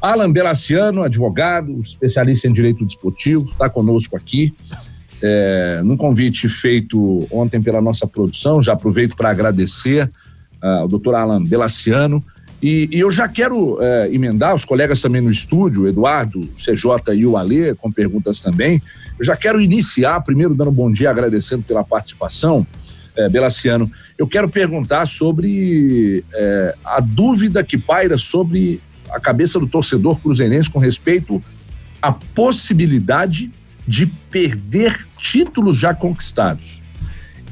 Alan Belaciano, advogado, especialista em direito desportivo, está conosco aqui. Num convite feito ontem pela nossa produção, já aproveito para agradecer ao doutor Alan Belaciano. E eu já quero emendar, os colegas também no estúdio, Eduardo, o CJ e o Alê, com perguntas também. Eu já quero iniciar, primeiro dando bom dia, agradecendo pela participação, Belaciano. Eu quero perguntar sobre a dúvida que paira sobre a cabeça do torcedor cruzeirense com respeito à possibilidade de perder títulos já conquistados.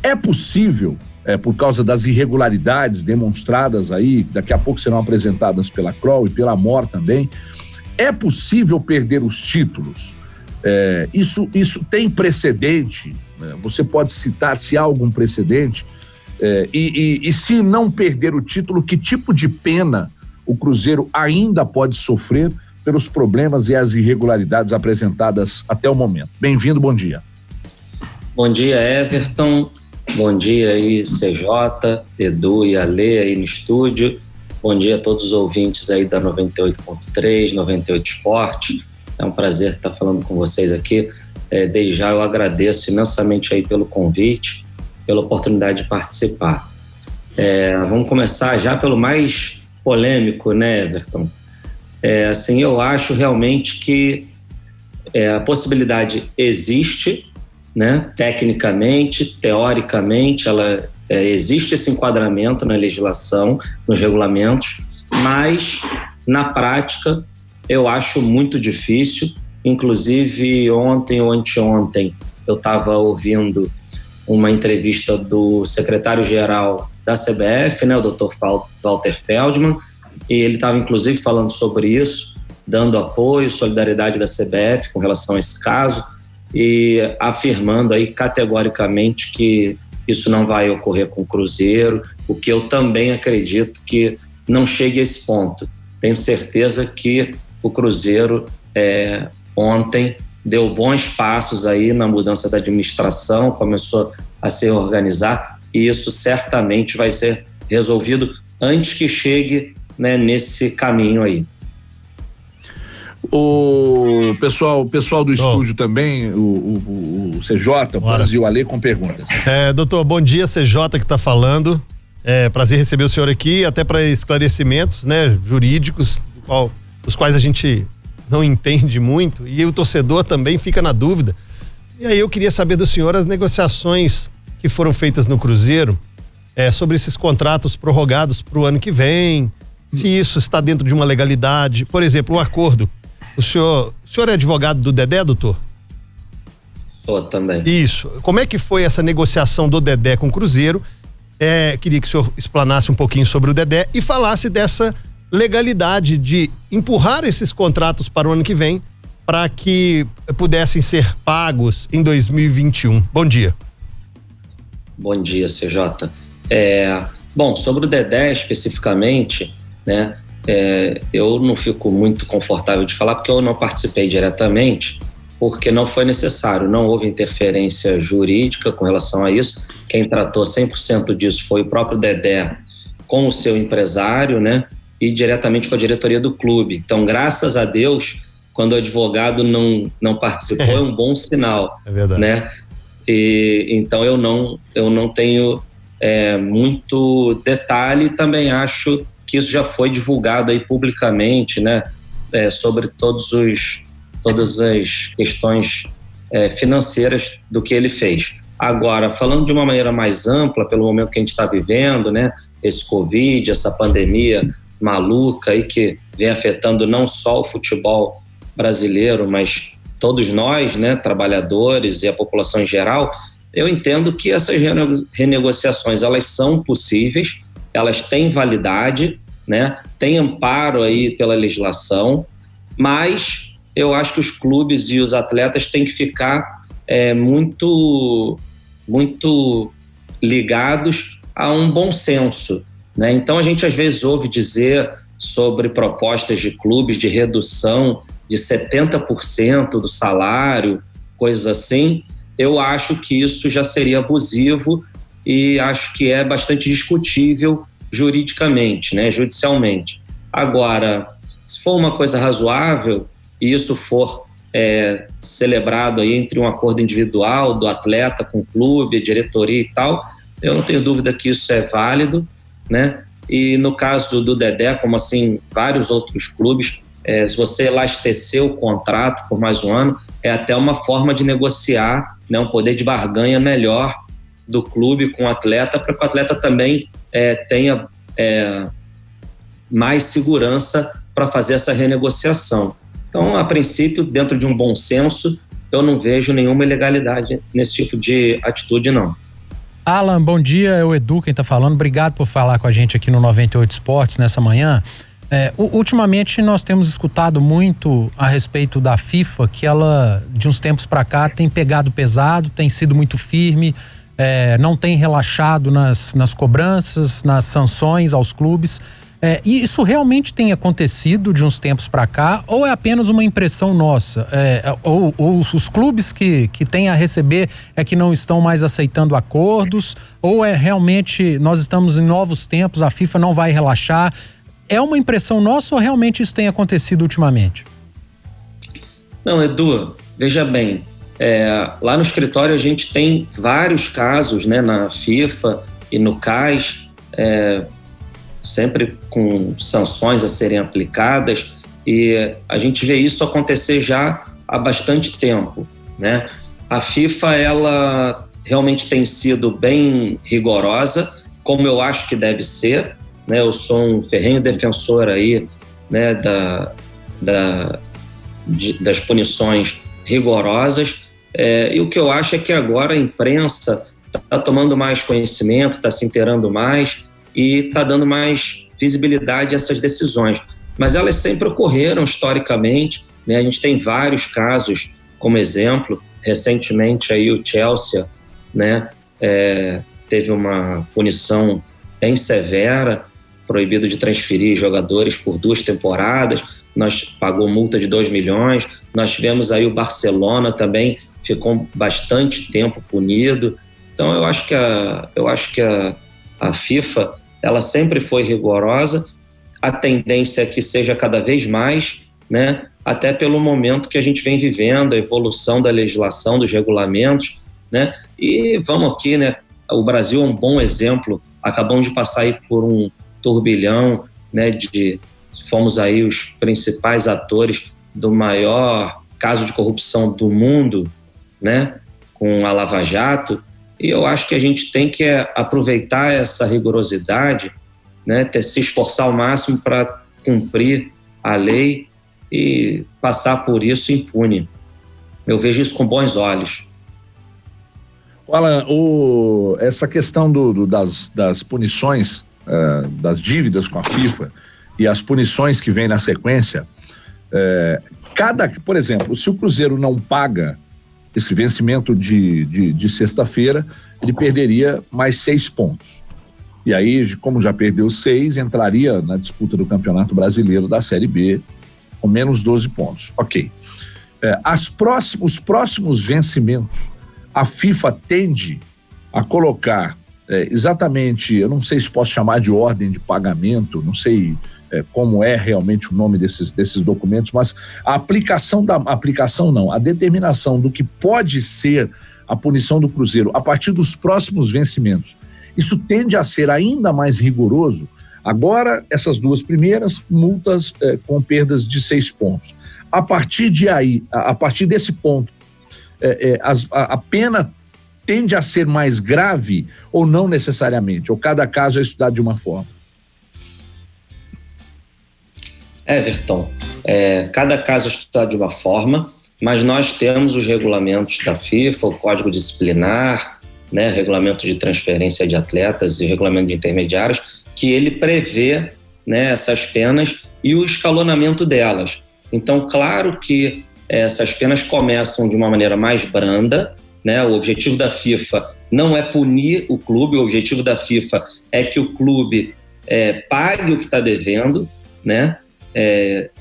É possível, por causa das irregularidades demonstradas aí, daqui a pouco serão apresentadas pela CROL e pela MOR também, é possível perder os títulos? Isso tem precedente? Você pode citar se há algum precedente? E se não perder o título, que tipo de pena o Cruzeiro ainda pode sofrer pelos problemas e as irregularidades apresentadas até o momento? Bem-vindo, bom dia. Bom dia, Everton. Bom dia aí, CJ, Edu e Alê aí no estúdio. Bom dia a todos os ouvintes aí da 98.3, 98 Esporte. É um prazer estar falando com vocês aqui. Desde já eu agradeço imensamente aí pelo convite, pela oportunidade de participar. Vamos começar já pelo mais polêmico, né, Everton? Assim, eu acho realmente que a possibilidade existe, né? Tecnicamente, teoricamente, existe esse enquadramento na legislação, nos regulamentos, mas na prática eu acho muito difícil. Inclusive ontem ou anteontem eu estava ouvindo uma entrevista do secretário-geral da CBF, né, o Dr. Walter Feldman, e ele estava inclusive falando sobre isso, dando apoio, solidariedade da CBF com relação a esse caso, e afirmando aí categoricamente que isso não vai ocorrer com o Cruzeiro, o que eu também acredito que não chegue a esse ponto. Tenho certeza que o Cruzeiro ontem deu bons passos aí na mudança da administração, começou a se organizar, e isso certamente vai ser resolvido antes que chegue, né, nesse caminho aí. O pessoal do estúdio também, o CJ, o Brasil Alê, com perguntas. Doutor, bom dia, CJ que está falando. Prazer receber o senhor aqui, até para esclarecimentos, né, jurídicos, dos quais a gente não entende muito, e o torcedor também fica na dúvida. E aí eu queria saber do senhor as negociações que foram feitas no Cruzeiro sobre esses contratos prorrogados para o ano que vem, se isso está dentro de uma legalidade. Por exemplo, um acordo. O senhor é advogado do Dedé, doutor? Sou também. Isso. Como é que foi essa negociação do Dedé com o Cruzeiro? Queria que o senhor explanasse um pouquinho sobre o Dedé e falasse dessa legalidade de empurrar esses contratos para o ano que vem para que pudessem ser pagos em 2021. Bom dia. Bom dia, CJ. Bom, sobre o Dedé especificamente, né, eu não fico muito confortável de falar porque eu não participei diretamente, porque não foi necessário, não houve interferência jurídica com relação a isso. Quem tratou 100% disso foi o próprio Dedé com o seu empresário, né, e diretamente com a diretoria do clube. Então, graças a Deus, quando o advogado não participou, é um bom sinal. É verdade. Né? Então, eu não tenho muito detalhe. Também acho que isso já foi divulgado aí publicamente, né? Sobre todas as questões financeiras do que ele fez. Agora, falando de uma maneira mais ampla, pelo momento que a gente está vivendo, né? Esse Covid, essa pandemia maluca aí que vem afetando não só o futebol brasileiro, mas todos nós, né, trabalhadores e a população em geral, eu entendo que essas renegociações, elas são possíveis, elas têm validade, né, tem amparo aí pela legislação, mas eu acho que os clubes e os atletas têm que ficar muito ligados a um bom senso, né? Então a gente às vezes ouve dizer sobre propostas de clubes de redução de 70% do salário, coisas assim. Eu acho que isso já seria abusivo e acho que é bastante discutível juridicamente, né, judicialmente. Agora, Se for uma coisa razoável e isso for celebrado aí entre um acordo individual do atleta com o clube, diretoria e tal, eu não tenho dúvida que isso é válido, né? E no caso do Dedé, como assim vários outros clubes, se você elastecer o contrato por mais um ano, é até uma forma de negociar, né, um poder de barganha melhor do clube com o atleta, para que o atleta também tenha mais segurança para fazer essa renegociação. Então, a princípio, dentro de um bom senso, eu não vejo nenhuma ilegalidade nesse tipo de atitude, não. Alan, bom dia, é o Edu quem está falando. Obrigado por falar com a gente aqui no 98 Esportes nessa manhã. Ultimamente nós temos escutado muito a respeito da FIFA, que ela, de uns tempos para cá, tem pegado pesado, tem sido muito firme, não tem relaxado nas cobranças, nas sanções aos clubes. E isso realmente tem acontecido de uns tempos para cá, ou é apenas uma impressão nossa? Ou os clubes que têm a receber que não estão mais aceitando acordos, ou realmente nós estamos em novos tempos, a FIFA não vai relaxar? É uma impressão nossa ou realmente isso tem acontecido ultimamente? Não, Edu, veja bem, lá no escritório a gente tem vários casos, né, na FIFA e no CAS, sempre com sanções a serem aplicadas, e a gente vê isso acontecer já há bastante tempo, né? A FIFA, ela realmente tem sido bem rigorosa, como eu acho que deve ser, né? Eu sou um ferrenho defensor aí, né, das punições rigorosas, e o que eu acho é que agora a imprensa está tomando mais conhecimento, está se inteirando mais, e está dando mais visibilidade a essas decisões. Mas elas sempre ocorreram historicamente, né? A gente tem vários casos, como exemplo, recentemente aí o Chelsea, né, teve uma punição bem severa, proibido de transferir jogadores por 2 temporadas, pagou multa de 2 milhões, nós tivemos aí o Barcelona também, ficou bastante tempo punido. Então eu acho que a FIFA, ela sempre foi rigorosa, a tendência é que seja cada vez mais, né? Até pelo momento que a gente vem vivendo, a evolução da legislação, dos regulamentos, né? E vamos aqui, né? O Brasil é um bom exemplo, acabamos de passar aí por um turbilhão, né? Fomos aí os principais atores do maior caso de corrupção do mundo, né? Com a Lava Jato. E eu acho que a gente tem que aproveitar essa rigorosidade, né, se esforçar ao máximo para cumprir a lei e passar por isso impune. Eu vejo isso com bons olhos. Alan, essa questão das punições, das dívidas com a FIFA e as punições que vêm na sequência, por exemplo, se o Cruzeiro não paga esse vencimento de sexta-feira, ele perderia mais 6 pontos. E aí, como já perdeu 6, entraria na disputa do Campeonato Brasileiro da Série B com menos 12 pontos. Ok. Os próximos vencimentos, a FIFA tende a colocar exatamente, eu não sei se posso chamar de ordem de pagamento, não sei como é realmente o nome desses documentos, mas a a determinação do que pode ser a punição do Cruzeiro a partir dos próximos vencimentos, isso tende a ser ainda mais rigoroso. Agora, essas 2 primeiras multas com perdas de 6 pontos. A partir desse ponto, a pena tende a ser mais grave ou não necessariamente? Ou cada caso é estudado de uma forma? Everton, cada caso é estudado de uma forma, mas nós temos os regulamentos da FIFA, o Código Disciplinar, né, regulamento de transferência de atletas e regulamento de intermediários, que ele prevê, né, essas penas e o escalonamento delas. Então, claro que essas penas começam de uma maneira mais branda, né? O objetivo da FIFA não é punir o clube, o objetivo da FIFA é que o clube pague o que está devendo, né?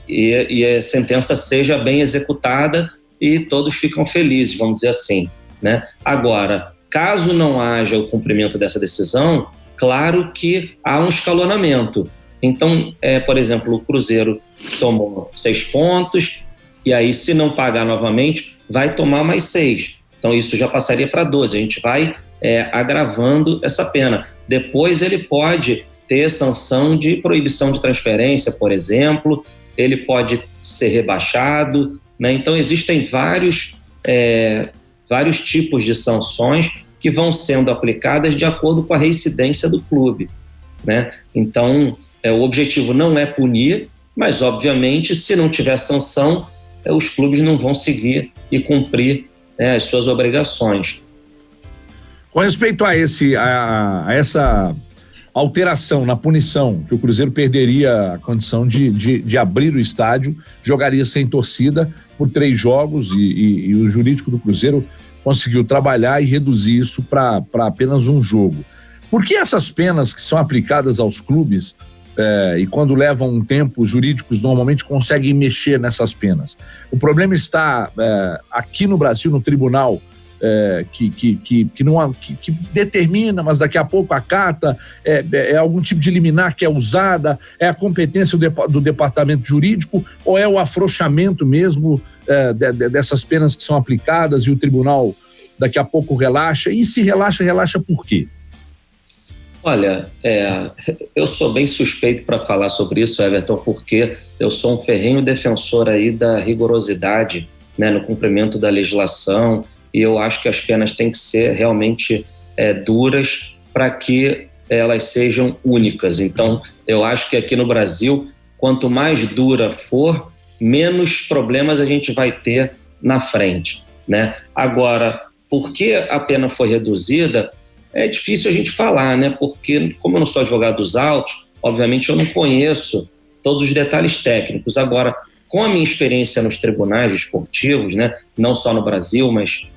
E a sentença seja bem executada e todos ficam felizes, vamos dizer assim, né? Agora, caso não haja o cumprimento dessa decisão, claro que há um escalonamento. Então, por exemplo, o Cruzeiro tomou 6 pontos, e aí, se não pagar novamente, vai tomar mais 6. Então, isso já passaria para 12. A gente vai agravando essa pena. Depois, ele pode ter sanção de proibição de transferência, por exemplo, ele pode ser rebaixado, né? Então, existem vários tipos de sanções que vão sendo aplicadas de acordo com a reincidência do clube, né? Então, o objetivo não é punir, mas, obviamente, se não tiver sanção, os clubes não vão seguir e cumprir as suas obrigações. Com respeito a essa alteração na punição, que o Cruzeiro perderia a condição de abrir o estádio, jogaria sem torcida por 3 jogos e o jurídico do Cruzeiro conseguiu trabalhar e reduzir isso para apenas um jogo. Por que essas penas que são aplicadas aos clubes e quando levam um tempo, os jurídicos normalmente conseguem mexer nessas penas? O problema está aqui no Brasil, no tribunal, que determina, mas daqui a pouco acata, é algum tipo de liminar que é usada, é a competência do departamento jurídico, ou é o afrouxamento mesmo dessas penas que são aplicadas e o tribunal daqui a pouco relaxa? E se relaxa por quê? Olha, eu sou bem suspeito para falar sobre isso, Everton, porque eu sou um ferrenho defensor aí da rigorosidade, né, no cumprimento da legislação, e eu acho que as penas têm que ser realmente duras para que elas sejam únicas. Então, eu acho que aqui no Brasil, quanto mais dura for, menos problemas a gente vai ter na frente, né? Agora, por que a pena foi reduzida? É difícil a gente falar, né? Porque, como eu não sou advogado dos autos, obviamente eu não conheço todos os detalhes técnicos. Agora, com a minha experiência nos tribunais esportivos, né, não só no Brasil, mas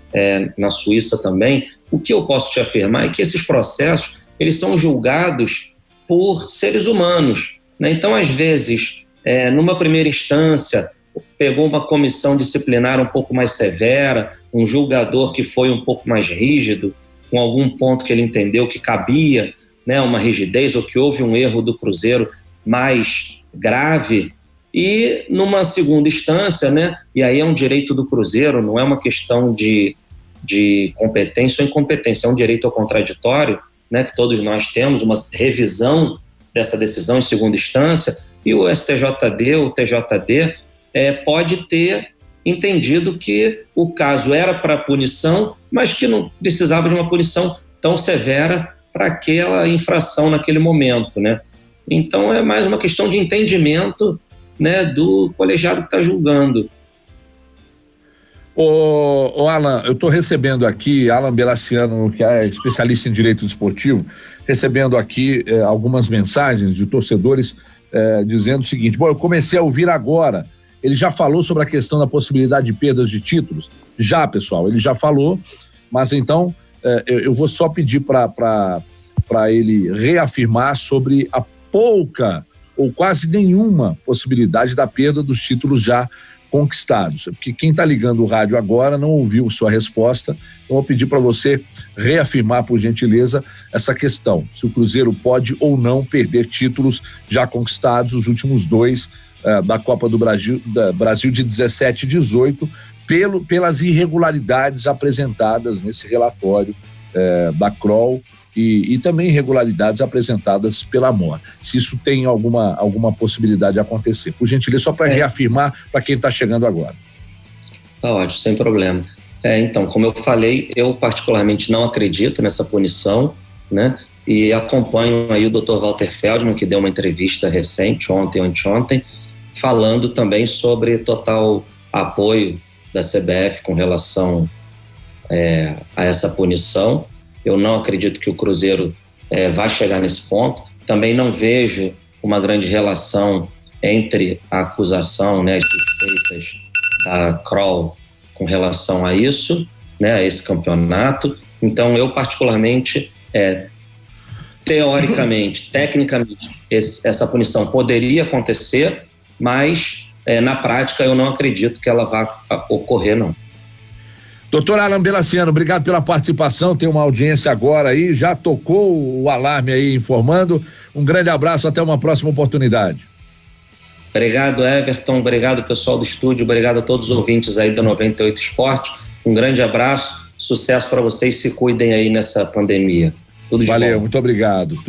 na Suíça também, o que eu posso te afirmar é que esses processos, eles são julgados por seres humanos, né? Então, às vezes, numa primeira instância, pegou uma comissão disciplinar um pouco mais severa, um julgador que foi um pouco mais rígido, com algum ponto que ele entendeu que cabia, né, uma rigidez, ou que houve um erro do Cruzeiro mais grave. E numa segunda instância, né, e aí é um direito do Cruzeiro, não é uma questão de competência ou incompetência, é um direito ao contraditório, né, que todos nós temos, uma revisão dessa decisão em segunda instância, e o STJD, o TJD, pode ter entendido que o caso era para punição, mas que não precisava de uma punição tão severa para aquela infração naquele momento, né? Então é mais uma questão de entendimento, né, do colegiado que está julgando. Ô Alan, eu estou recebendo aqui, Alan Belaciano, que é especialista em direito desportivo, recebendo aqui algumas mensagens de torcedores dizendo o seguinte: bom, eu comecei a ouvir agora, ele já falou sobre a questão da possibilidade de perdas de títulos? Já, pessoal, ele já falou, mas então eu vou só pedir para ele reafirmar sobre a pouca ou quase nenhuma possibilidade da perda dos títulos já conquistados, porque quem está ligando o rádio agora não ouviu sua resposta, então vou pedir para você reafirmar, por gentileza, essa questão, se o Cruzeiro pode ou não perder títulos já conquistados, os últimos 2 da Copa do Brasil de 17 e 18, pelas irregularidades apresentadas nesse relatório da CROL e também irregularidades apresentadas pela MOR. Se isso tem alguma possibilidade de acontecer. Por gentileza, só para reafirmar para quem está chegando agora. Tá ótimo, sem problema. Então, como eu falei, eu particularmente não acredito nessa punição, né? E acompanho aí o Dr. Walter Feldman, que deu uma entrevista recente, ontem ou anteontem, falando também sobre total apoio da CBF com relação a essa punição. Eu não acredito que o Cruzeiro vai chegar nesse ponto. Também não vejo uma grande relação entre a acusação, né, as suspeitas da CROL com relação a isso, né, a esse campeonato. Então, eu particularmente, teoricamente, tecnicamente, essa punição poderia acontecer, mas na prática eu não acredito que ela vá ocorrer, não. Doutor Alan Belaciano, obrigado pela participação, tem uma audiência agora aí, já tocou o alarme aí informando, um grande abraço, até uma próxima oportunidade. Obrigado, Everton, obrigado pessoal do estúdio, obrigado a todos os ouvintes aí da 98 Esporte, um grande abraço, sucesso para vocês, se cuidem aí nessa pandemia. Tudo de bom. Valeu, muito obrigado.